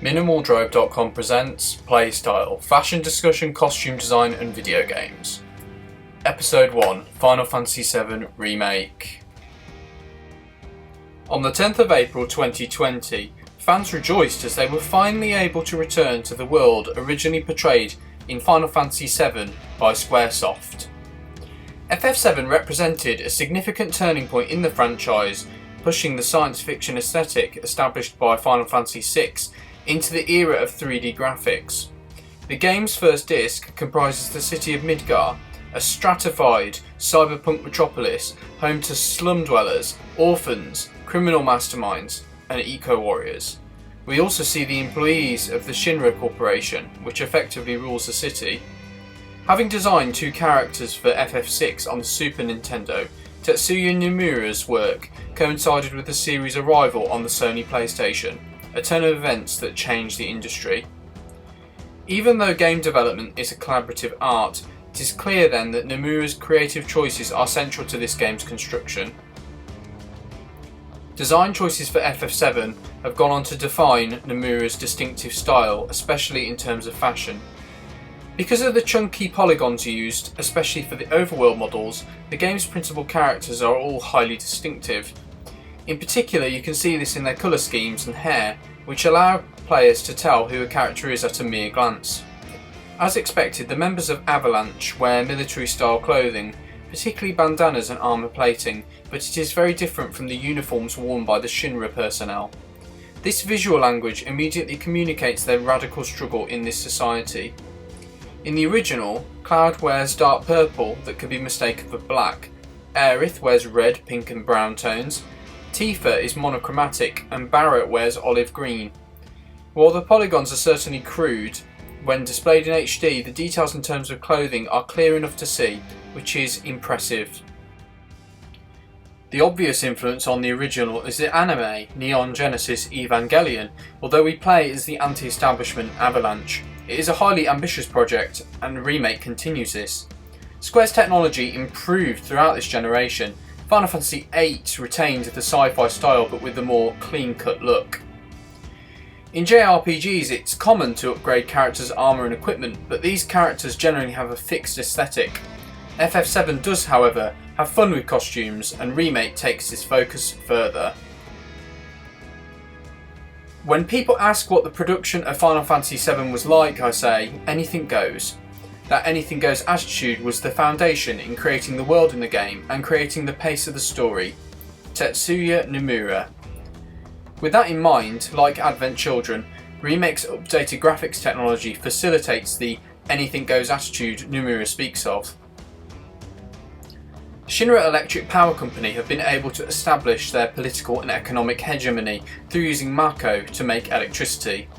MinimalDrive.com presents Playstyle, Fashion Discussion, Costume Design and Video Games. Episode 1, Final Fantasy VII Remake. On the 10th of April 2020, fans rejoiced as they were finally able to return to the world originally portrayed in Final Fantasy VII by Squaresoft. FF7 represented a significant turning point in the franchise, pushing the science fiction aesthetic established by Final Fantasy VI into the era of 3D graphics. The game's first disc comprises the city of Midgar, a stratified cyberpunk metropolis home to slum dwellers, orphans, criminal masterminds, and eco-warriors. We also see the employees of the Shinra Corporation, which effectively rules the city. Having designed two characters for FF6 on the Super Nintendo, Tetsuya Nomura's work coincided with the series' arrival on the Sony PlayStation, a turn of events that changed the industry. Even though game development is a collaborative art, it is clear then that Nomura's creative choices are central to this game's construction. Design choices for FF7 have gone on to define Nomura's distinctive style, especially in terms of fashion. Because of the chunky polygons used, especially for the overworld models, the game's principal characters are all highly distinctive. In particular, you can see this in their colour schemes and hair, which allow players to tell who a character is at a mere glance. As expected, the members of Avalanche wear military-style clothing, particularly bandanas and armour plating, but it is very different from the uniforms worn by the Shinra personnel. This visual language immediately communicates their radical struggle in this society. In the original, Cloud wears dark purple that could be mistaken for black, Aerith wears red, pink and brown tones, Tifa is monochromatic and Barrett wears olive green. While the polygons are certainly crude, when displayed in HD the details in terms of clothing are clear enough to see, which is impressive. The obvious influence on the original is the anime Neon Genesis Evangelion, although we play as the anti-establishment Avalanche. It is a highly ambitious project, and the remake continues this. Square's technology improved throughout this generation. Final Fantasy VIII retained the sci-fi style but with a more clean-cut look. In JRPGs it's common to upgrade characters' armour and equipment, but these characters generally have a fixed aesthetic. FF7 does, however, have fun with costumes, and Remake takes this focus further. When people ask what the production of Final Fantasy VII was like, I say, anything goes. That anything goes attitude was the foundation in creating the world in the game and creating the pace of the story. Tetsuya Nomura. With that in mind, like Advent Children, Remake's updated graphics technology facilitates the anything goes attitude Nomura speaks of. Shinra Electric Power Company have been able to establish their political and economic hegemony through using Mako to make electricity.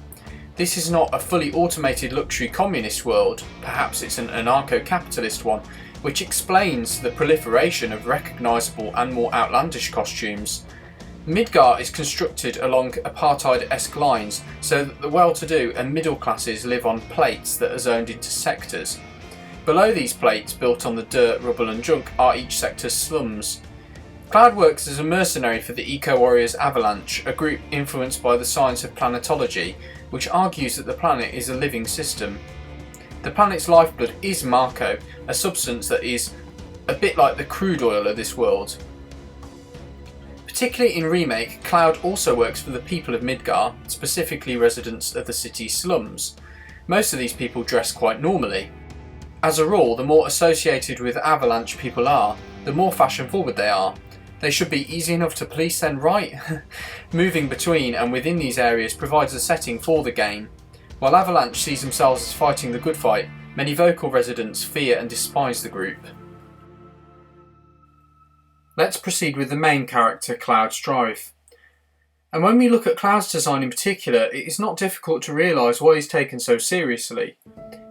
This is not a fully automated luxury communist world, perhaps it's an anarcho-capitalist one, which explains the proliferation of recognisable and more outlandish costumes. Midgar is constructed along apartheid-esque lines so that the well-to-do and middle classes live on plates that are zoned into sectors. Below these plates, built on the dirt, rubble and junk, are each sector's slums. Cloud works as a mercenary for the eco-warriors Avalanche, a group influenced by the science of planetology, which argues that the planet is a living system. The planet's lifeblood is Mako, a substance that is a bit like the crude oil of this world. Particularly in Remake, Cloud also works for the people of Midgar, specifically residents of the city's slums. Most of these people dress quite normally. As a rule, the more associated with Avalanche people are, the more fashion forward they are. They should be easy enough to police then, right? Moving between and within these areas provides a setting for the game. While Avalanche sees themselves as fighting the good fight, many vocal residents fear and despise the group. Let's proceed with the main character, Cloud Strife. And when we look at Cloud's design in particular, it is not difficult to realise why he's taken so seriously.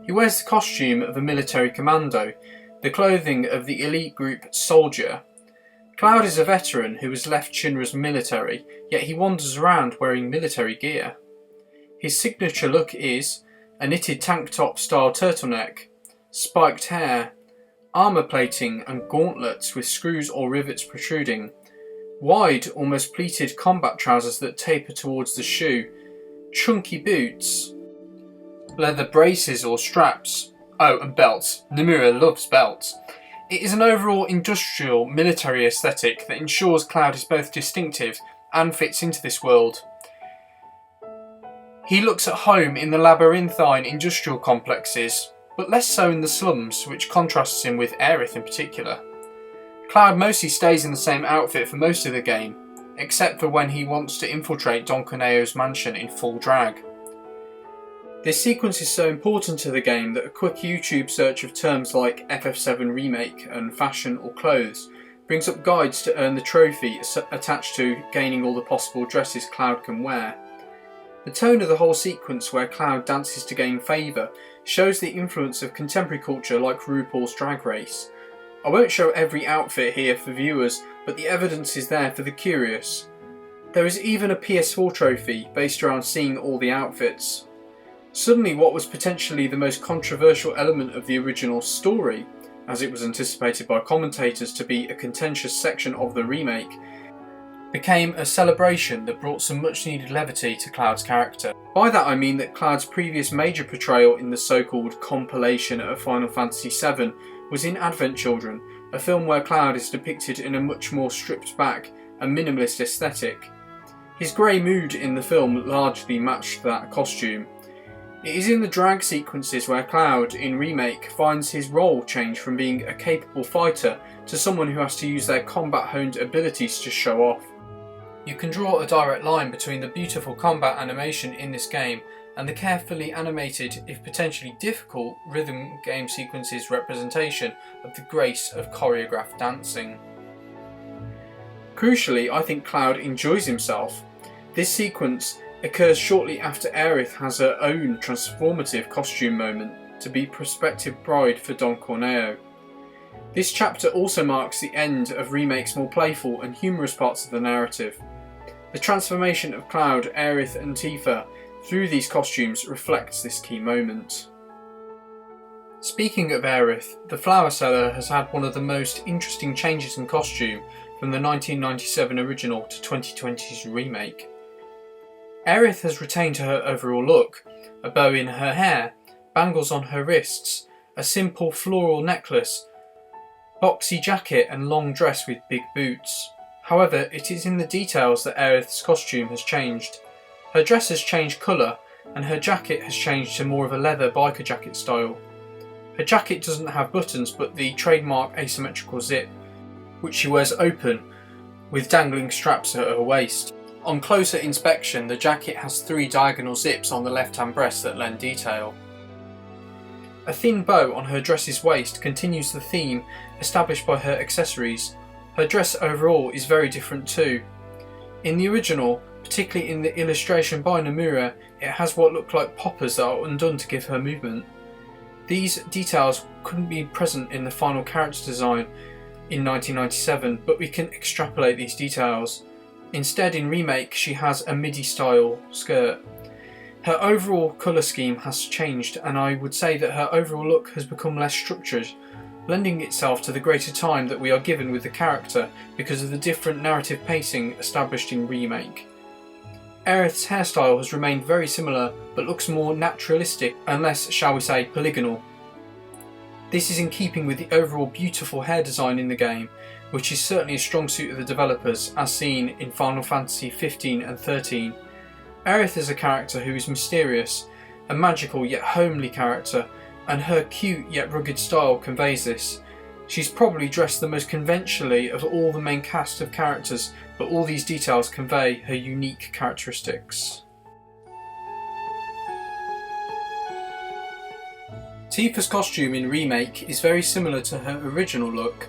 He wears the costume of a military commando, the clothing of the elite group Soldier. Cloud is a veteran who has left Shinra's military, yet he wanders around wearing military gear. His signature look is a knitted tank top style turtleneck, spiked hair, armour plating and gauntlets with screws or rivets protruding, wide, almost pleated combat trousers that taper towards the shoe, chunky boots, leather braces or straps, oh, and belts. Nomura loves belts. It is an overall industrial, military aesthetic that ensures Cloud is both distinctive and fits into this world. He looks at home in the labyrinthine industrial complexes, but less so in the slums, which contrasts him with Aerith in particular. Cloud mostly stays in the same outfit for most of the game, except for when he wants to infiltrate Don Corneo's mansion in full drag. This sequence is so important to the game that a quick YouTube search of terms like FF7 Remake and fashion or clothes brings up guides to earn the trophy attached to gaining all the possible dresses Cloud can wear. The tone of the whole sequence where Cloud dances to gain favour shows the influence of contemporary culture like RuPaul's Drag Race. I won't show every outfit here for viewers, but the evidence is there for the curious. There is even a PS4 trophy based around seeing all the outfits. Suddenly what was potentially the most controversial element of the original story, as it was anticipated by commentators to be a contentious section of the remake, became a celebration that brought some much needed levity to Cloud's character. By that I mean that Cloud's previous major portrayal in the so-called compilation of Final Fantasy VII was in Advent Children, a film where Cloud is depicted in a much more stripped back and minimalist aesthetic. His grey mood in the film largely matched that costume. It is in the drag sequences where Cloud, in Remake, finds his role change from being a capable fighter to someone who has to use their combat-honed abilities to show off. You can draw a direct line between the beautiful combat animation in this game and the carefully animated, if potentially difficult, rhythm game sequences representation of the grace of choreographed dancing. Crucially, I think Cloud enjoys himself. This sequence occurs shortly after Aerith has her own transformative costume moment to be prospective bride for Don Corneo. This chapter also marks the end of Remake's more playful and humorous parts of the narrative. The transformation of Cloud, Aerith and Tifa through these costumes reflects this key moment. Speaking of Aerith, the flower seller has had one of the most interesting changes in costume from the 1997 original to 2020's remake. Aerith has retained her overall look, a bow in her hair, bangles on her wrists, a simple floral necklace, boxy jacket and long dress with big boots. However, it is in the details that Aerith's costume has changed. Her dress has changed colour and her jacket has changed to more of a leather biker jacket style. Her jacket doesn't have buttons but the trademark asymmetrical zip, which she wears open with dangling straps at her waist. On closer inspection, the jacket has 3 diagonal zips on the left-hand breast that lend detail. A thin bow on her dress's waist continues the theme established by her accessories. Her dress overall is very different too. In the original, particularly in the illustration by Nomura, it has what look like poppers that are undone to give her movement. These details couldn't be present in the final character design in 1997, but we can extrapolate these details. Instead, in Remake, she has a midi-style skirt. Her overall colour scheme has changed, and I would say that her overall look has become less structured, lending itself to the greater time that we are given with the character because of the different narrative pacing established in Remake. Aerith's hairstyle has remained very similar, but looks more naturalistic and less, shall we say, polygonal. This is in keeping with the overall beautiful hair design in the game, which is certainly a strong suit of the developers, as seen in Final Fantasy XV and XIII. Aerith is a character who is mysterious, a magical yet homely character, and her cute yet rugged style conveys this. She's probably dressed the most conventionally of all the main cast of characters, but all these details convey her unique characteristics. Tifa's costume in Remake is very similar to her original look,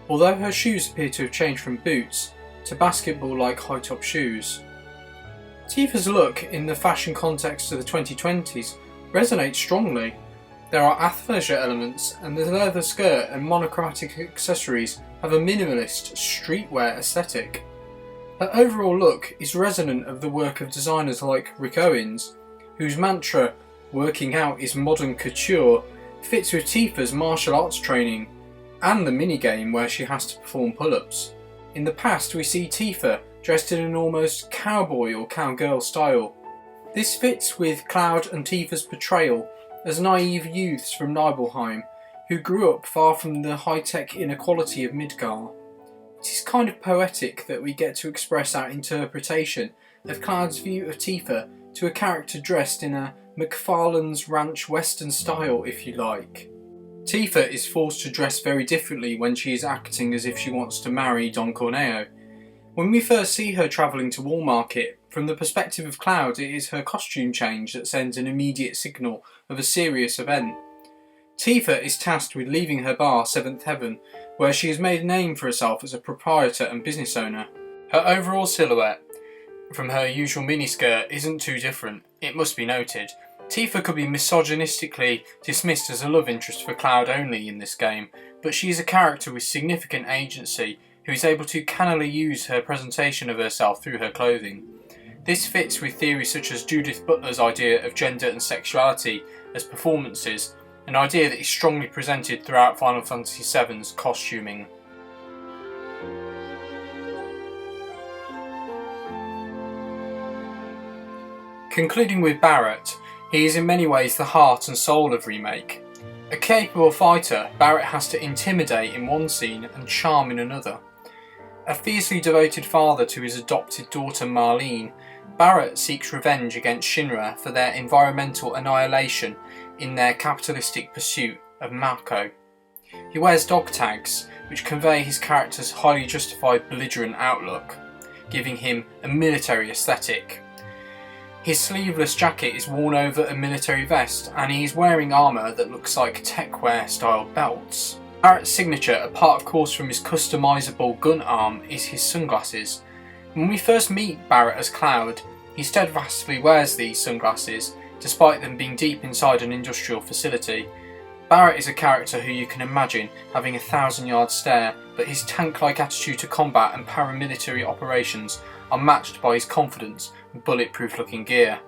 although her shoes appear to have changed from boots to basketball-like high-top shoes. Tifa's look in the fashion context of the 2020s resonates strongly. There are athleisure elements, and the leather skirt and monochromatic accessories have a minimalist, streetwear aesthetic. Her overall look is resonant of the work of designers like Rick Owens, whose mantra, "working out is modern couture," fits with Tifa's martial arts training, and the minigame where she has to perform pull-ups. In the past we see Tifa dressed in an almost cowboy or cowgirl style. This fits with Cloud and Tifa's portrayal as naive youths from Nibelheim who grew up far from the high-tech inequality of Midgar. It is kind of poetic that we get to express our interpretation of Cloud's view of Tifa to a character dressed in a McFarlane's Ranch Western style, if you like. Tifa is forced to dress very differently when she is acting as if she wants to marry Don Corneo. When we first see her travelling to Wall Market, from the perspective of Cloud, it is her costume change that sends an immediate signal of a serious event. Tifa is tasked with leaving her bar, Seventh Heaven, where she has made a name for herself as a proprietor and business owner. Her overall silhouette, from her usual miniskirt, isn't too different, it must be noted. Tifa could be misogynistically dismissed as a love interest for Cloud only in this game, but she is a character with significant agency who is able to cannily use her presentation of herself through her clothing. This fits with theories such as Judith Butler's idea of gender and sexuality as performances, an idea that is strongly presented throughout Final Fantasy VII's costuming. Concluding with Barret, he is in many ways the heart and soul of Remake. A capable fighter, Barret has to intimidate in one scene and charm in another. A fiercely devoted father to his adopted daughter Marlene, Barret seeks revenge against Shinra for their environmental annihilation in their capitalistic pursuit of Mako. He wears dog tags, which convey his character's highly justified belligerent outlook, giving him a military aesthetic. His sleeveless jacket is worn over a military vest, and he is wearing armour that looks like techwear style belts. Barret's signature, apart of course from his customisable gun arm, is his sunglasses. When we first meet Barret as Cloud, he steadfastly wears these sunglasses, despite them being deep inside an industrial facility. Barret is a character who you can imagine having a 1,000-yard stare, but his tank-like attitude to combat and paramilitary operations are matched by his confidence and bulletproof-looking gear.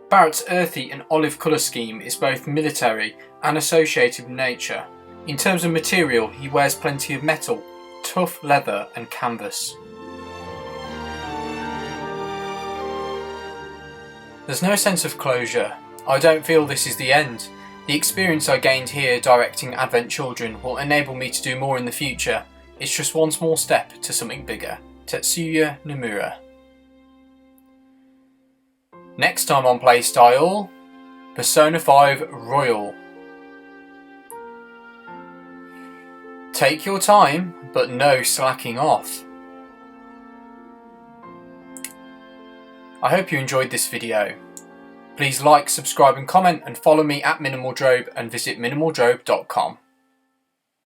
Barret's earthy and olive colour scheme is both military and associative in nature. In terms of material, he wears plenty of metal, tough leather and canvas. There's no sense of closure. I don't feel this is the end. The experience I gained here directing Advent Children will enable me to do more in the future. It's just one small step to something bigger. Tetsuya Nomura. Next time on Playstyle, Persona 5 Royal. Take your time, but no slacking off. I hope you enjoyed this video. Please like, subscribe and comment, and follow me at Minimaldrobe and visit minimaldrobe.com.